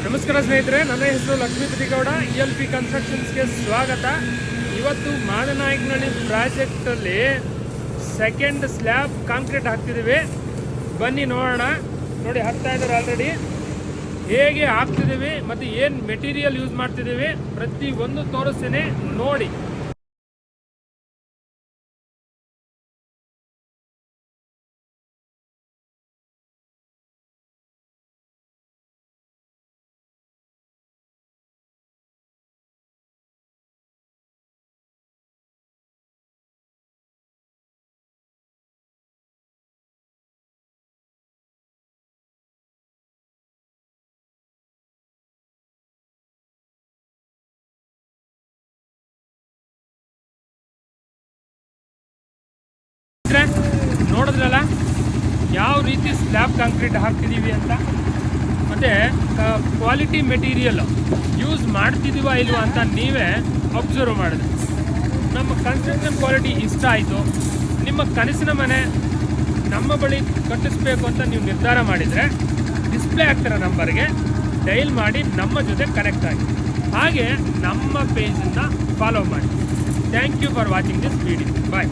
ನಮಸ್ಕಾರ ಸ್ನೇಹಿತರೆ, ನನ್ನ ಹೆಸರು ಲಕ್ಷ್ಮೀಪತಿ ಗೌಡ. ELP ಕನ್ಸ್ಟ್ರಕ್ಷನ್ಸ್ಗೆ ಸ್ವಾಗತ. ಇವತ್ತು ಮಾದನಾಯಕನಹಳ್ಳಿ ಪ್ರಾಜೆಕ್ಟಲ್ಲಿ ಸೆಕೆಂಡ್ ಸ್ಲ್ಯಾಬ್ ಕಾಂಕ್ರೀಟ್ ಹಾಕ್ತಿದ್ದೀವಿ. ಬನ್ನಿ ನೋಡೋಣ. ನೋಡಿ, ಹಾಕ್ತಾ ಇದ್ದಾರೆ ಆಲ್ರೆಡಿ. ಹೇಗೆ ಹಾಕ್ತಿದ್ದೀವಿ ಮತ್ತು ಏನು ಮೆಟೀರಿಯಲ್ ಯೂಸ್ ಮಾಡ್ತಿದ್ದೀವಿ ಪ್ರತಿಯೊಂದು ತೋರಿಸ್ತೀನಿ, ನೋಡಿ. ನೋಡಿದ್ರಲ್ಲ ಯಾವ ರೀತಿ ಸ್ಲ್ಯಾಬ್ ಕಾಂಕ್ರೀಟ್ ಹಾಕ್ತಿದ್ದೀವಿ ಅಂತ, ಮತ್ತು ಕ್ವಾಲಿಟಿ ಮೆಟೀರಿಯಲ್ ಯೂಸ್ ಮಾಡ್ತಿದ್ದೀವ ಇಲ್ವಾ ಅಂತ ನೀವೇ ಅಬ್ಸರ್ವ್ ಮಾಡಿದ್ರೆ ನಮ್ಮ ಕನ್ಸ್ಟ್ರಕ್ಷನ್ ಕ್ವಾಲಿಟಿ ಇಷ್ಟ ಆಯಿತು. ನಿಮ್ಮ ಕನಸಿನ ಮನೆ ನಮ್ಮ ಬಳಿ ಕಟ್ಟಿಸ್ಬೇಕು ಅಂತ ನೀವು ನಿರ್ಧಾರ ಮಾಡಿದರೆ ಡಿಸ್ಪ್ಲೇ ಆಗ್ತಿರೋ ನಂಬರ್ಗೆ ಡೈಲ್ ಮಾಡಿ ನಮ್ಮ ಜೊತೆ ಕನೆಕ್ಟ್ ಆಗಿ, ಹಾಗೆ ನಮ್ಮ ಪೇಜನ್ನು ಫಾಲೋ ಮಾಡಿ. Thank you for watching this video. Bye.